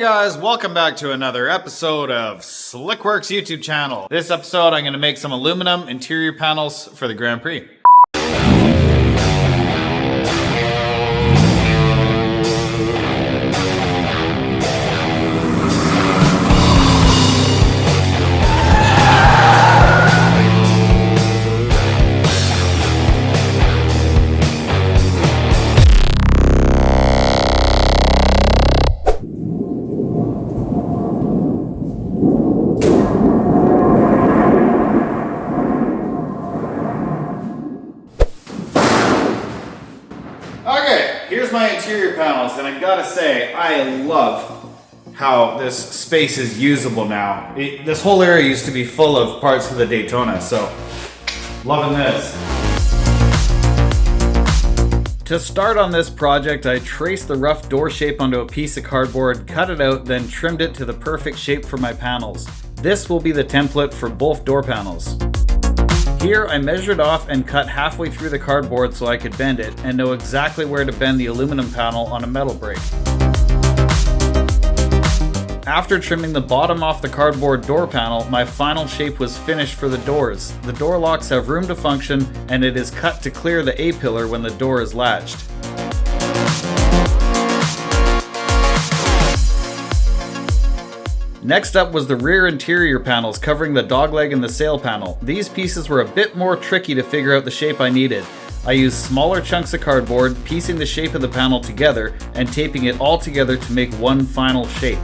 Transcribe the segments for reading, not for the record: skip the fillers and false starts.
guys, welcome back to another episode of SlickWorks YouTube channel. This episode I'm going to make some aluminum interior panels for the Grand Prix. Here's my interior panels, and I gotta say, I love how this space is usable now. This whole area used to be full of parts of the Daytona, so loving this. To start on this project, I traced the rough door shape onto a piece of cardboard, cut it out, then trimmed it to the perfect shape for my panels. This will be the template for both door panels. Here I measured off and cut halfway through the cardboard so I could bend it and know exactly where to bend the aluminum panel on a metal brake. After trimming the bottom off the cardboard door panel, my final shape was finished for the doors. The door locks have room to function and it is cut to clear the A-pillar when the door is latched. Next up was the rear interior panels covering the dogleg and the sail panel. These pieces were a bit more tricky to figure out the shape I needed. I used smaller chunks of cardboard, piecing the shape of the panel together and taping it all together to make one final shape.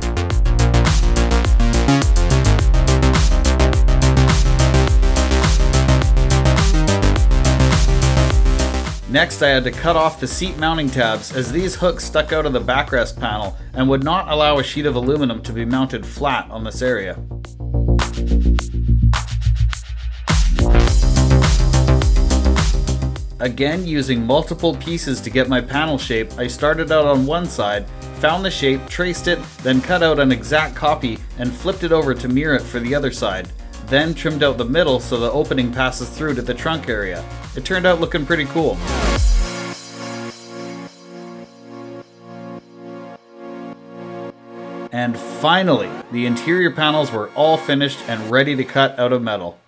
Next, I had to cut off the seat mounting tabs as these hooks stuck out of the backrest panel and would not allow a sheet of aluminum to be mounted flat on this area. Again, using multiple pieces to get my panel shape, I started out on one side, found the shape, traced it, then cut out an exact copy and flipped it over to mirror it for the other side. Then trimmed out the middle so the opening passes through to the trunk area. It turned out looking pretty cool. And finally, the interior panels were all finished and ready to cut out of metal.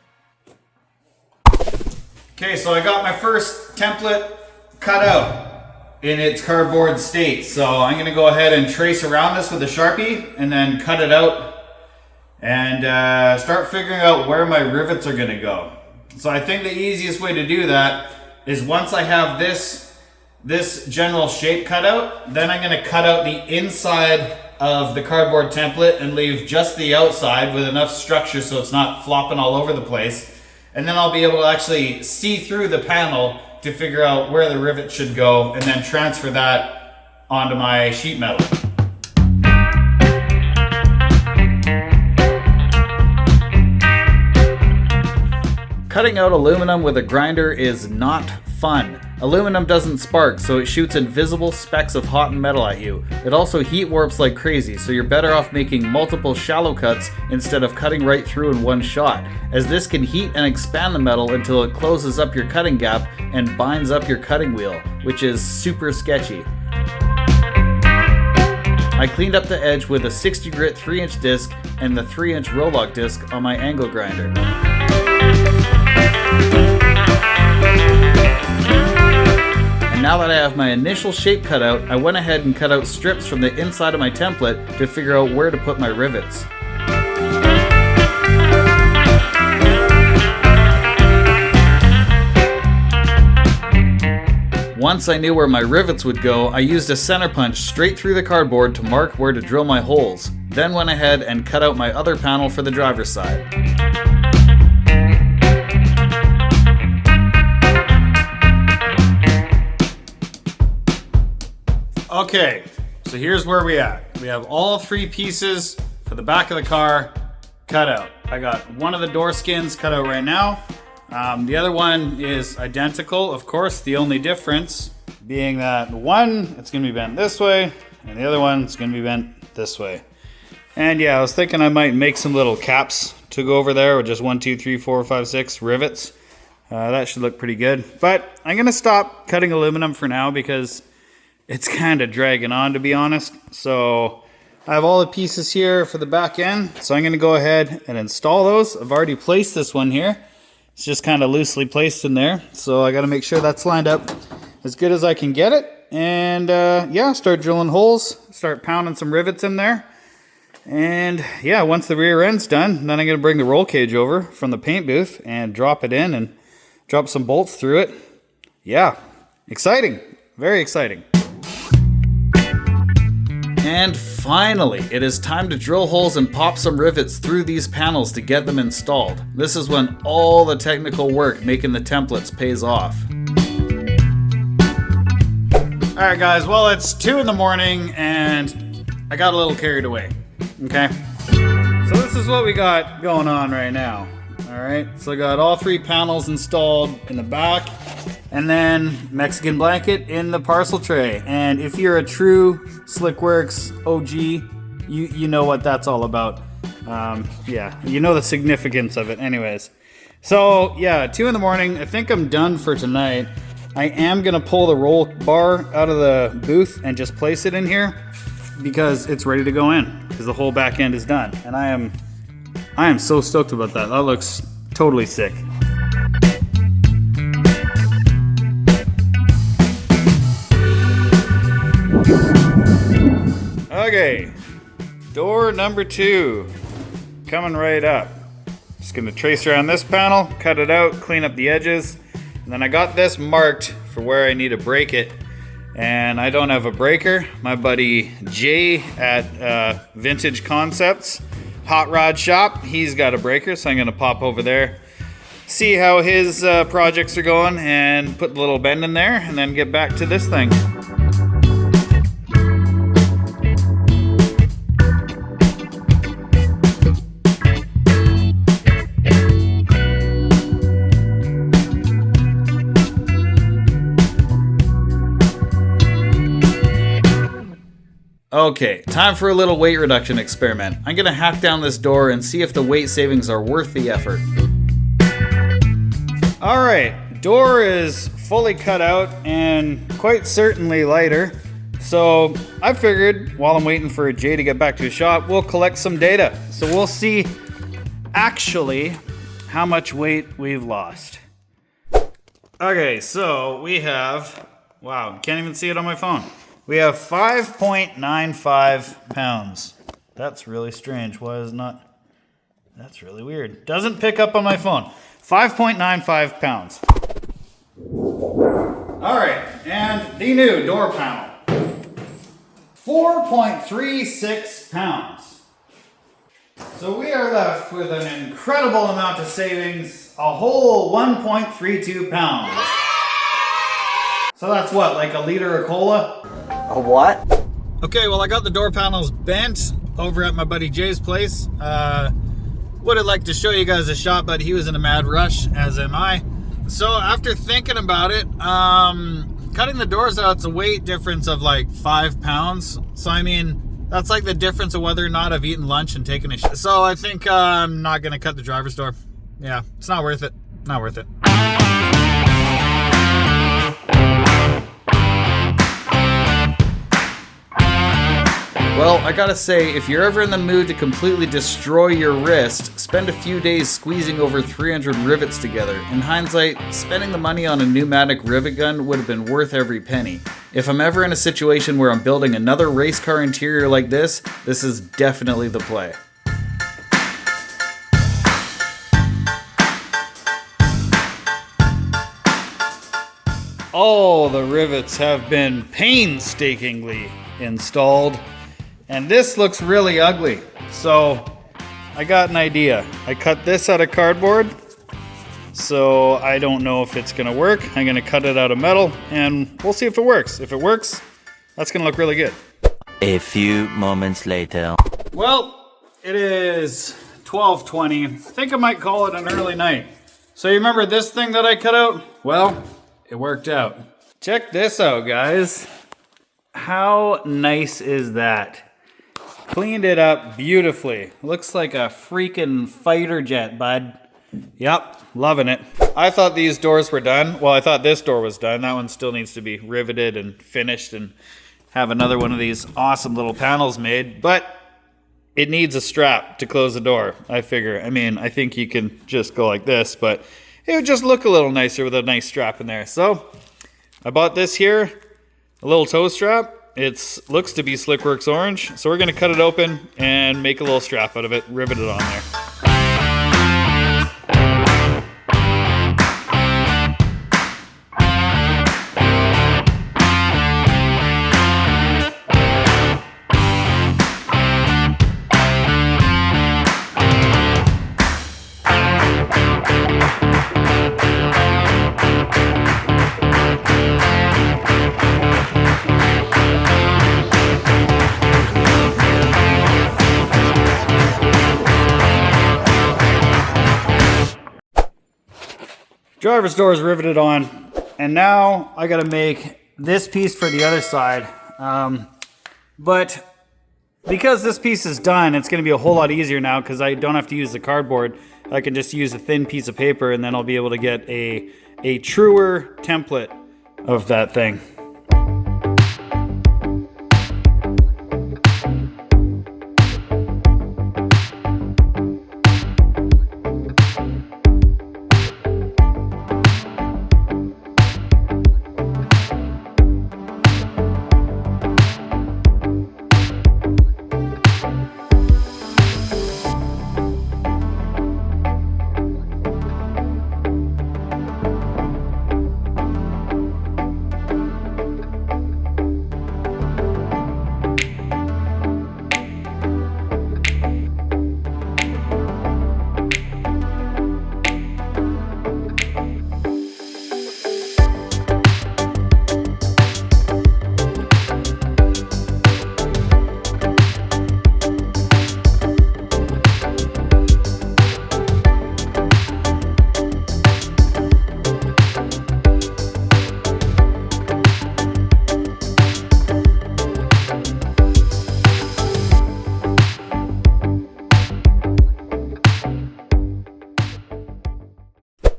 Okay, so I got my first template cut out in its cardboard state. So I'm going to go ahead and trace around this with a Sharpie and then cut it out and start figuring out where my rivets are going to go. So I think the easiest way to do that is once I have this general shape cut out, then I'm going to cut out the inside of the cardboard template and leave just the outside with enough structure so it's not flopping all over the place. And then I'll be able to actually see through the panel to figure out where the rivet should go and then transfer that onto my sheet metal. Cutting out aluminum with a grinder is not fun. Aluminum doesn't spark, so it shoots invisible specks of hot metal at you. It also heat warps like crazy, so you're better off making multiple shallow cuts instead of cutting right through in one shot, as this can heat and expand the metal until it closes up your cutting gap and binds up your cutting wheel, which is super sketchy. I cleaned up the edge with a 60 grit 3-inch disc and the 3-inch Roll-Lock disc on my angle grinder. And now that I have my initial shape cut out, I went ahead and cut out strips from the inside of my template to figure out where to put my rivets. Once I knew where my rivets would go, I used a center punch straight through the cardboard to mark where to drill my holes, then went ahead and cut out my other panel for the driver's side. Okay, so here's where we at. We have all three pieces for the back of the car cut out. I got one of the door skins cut out right now. The other one is identical, of course, the only difference being that one, it's gonna be bent this way, and the other one, it's gonna be bent this way. And yeah, I was thinking I might make some little caps to go over there with just 1, 2, 3, 4, 5, 6 rivets. That should look pretty good. But I'm gonna stop cutting aluminum for now because it's kind of dragging on, to be honest. So I have all the pieces here for the back end, so I'm going to go ahead and install those. I've already placed this one here. It's just kind of loosely placed in there, so I got to make sure that's lined up as good as I can get it. And yeah, start drilling holes, start pounding some rivets in there. And yeah, once the rear end's done, then I'm going to bring the roll cage over from the paint booth and drop it in and drop some bolts through it. Yeah, exciting, very exciting. And finally, it is time to drill holes and pop some rivets through these panels to get them installed. This is when all the technical work making the templates pays off. Alright guys, well it's 2 in the morning and I got a little carried away, okay? So this is what we got going on right now, alright? So I got all 3 panels installed in the back, and then Mexican blanket in the parcel tray. And if you're a true SlickWorks OG, you know what that's all about. Yeah, you know the significance of it anyways. So yeah, 2 in the morning, I think I'm done for tonight. I am gonna pull the roll bar out of the booth and just place it in here because it's ready to go in, because the whole back end is done. And I am so stoked about that. That looks totally sick. Okay, door number 2, coming right up. Just gonna trace around this panel, cut it out, clean up the edges, and then I got this marked for where I need to break it, and I don't have a breaker. My buddy Jay at Vintage Concepts Hot Rod Shop, he's got a breaker, so I'm gonna pop over there, see how his projects are going, and put the little bend in there, and then get back to this thing. Okay, time for a little weight reduction experiment. I'm gonna hack down this door and see if the weight savings are worth the effort. Alright, door is fully cut out and quite certainly lighter. So I figured while I'm waiting for Jay to get back to his shop, we'll collect some data. So we'll see actually how much weight we've lost. Okay, so we have, wow, can't even see it on my phone. We have 5.95 pounds. That's really strange. Why is not? That's really weird. Doesn't pick up on my phone. 5.95 pounds. All right, and the new door panel. 4.36 pounds. So we are left with an incredible amount of savings, a whole 1.32 pounds. So that's what, like a liter of cola? A what? Okay, well I got the door panels bent over at my buddy Jay's place. Would have liked to show you guys the shop, but he was in a mad rush, as am I. So after thinking about it, cutting the doors out, it's a weight difference of like 5 pounds. So I mean, that's like the difference of whether or not I've eaten lunch and taken a shit. So I think I'm not gonna cut the driver's door. Yeah, it's not worth it. Not worth it. Well, I gotta say, if you're ever in the mood to completely destroy your wrist, spend a few days squeezing over 300 rivets together. In hindsight, spending the money on a pneumatic rivet gun would have been worth every penny. If I'm ever in a situation where I'm building another race car interior like this is definitely the play. All the rivets have been painstakingly installed. And this looks really ugly. So I got an idea. I cut this out of cardboard. So I don't know if it's gonna work. I'm gonna cut it out of metal and we'll see if it works. If it works, that's gonna look really good. A few moments later. Well, it is 12:20. I think I might call it an early night. So you remember this thing that I cut out? Well, it worked out. Check this out, guys. How nice is that? Cleaned it up beautifully. Looks like a freaking fighter jet, bud. Yep, loving it. I thought these doors were done. Well, I thought this door was done. That one still needs to be riveted and finished and have another one of these awesome little panels made, but it needs a strap to close the door, I figure. I mean, I think you can just go like this, but it would just look a little nicer with a nice strap in there. So I bought this here, a little toe strap. It looks to be SlickWorks orange. So we're gonna cut it open and make a little strap out of it, rivet it on there. Driver's door is riveted on, and now I gotta make this piece for the other side. But because this piece is done, it's gonna be a whole lot easier now because I don't have to use the cardboard. I can just use a thin piece of paper, and then I'll be able to get a truer template of that thing.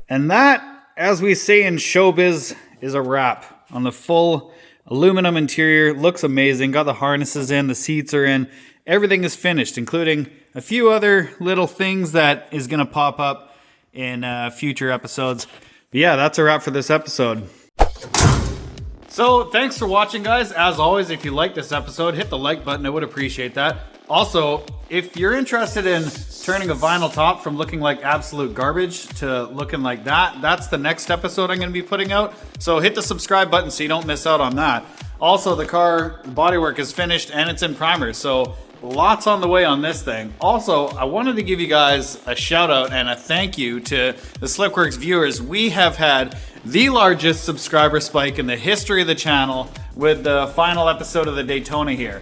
And that, as we say in showbiz, is a wrap on the full aluminum interior. Looks amazing. Got the harnesses in, the seats are in. Everything is finished, including a few other little things that is going to pop up in future episodes. But yeah, that's a wrap for this episode. So thanks for watching, guys. As always, if you like this episode, hit the like button. I would appreciate that. Also, if you're interested in turning a vinyl top from looking like absolute garbage to looking like that, that's the next episode I'm going to be putting out. So hit the subscribe button so you don't miss out on that. Also, the car bodywork is finished and it's in primer, so lots on the way on this thing. Also, I wanted to give you guys a shout out and a thank you to the SlickWorks viewers. We have had the largest subscriber spike in the history of the channel with the final episode of the Daytona here.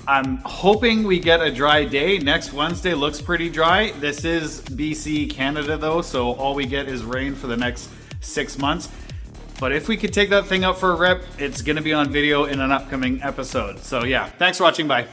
I'm hoping we get a dry day. Next Wednesday looks pretty dry. This is BC, Canada though, so all we get is rain for the next 6 months. But if we could take that thing out for a rip, it's gonna be on video in an upcoming episode. So yeah, thanks for watching, bye.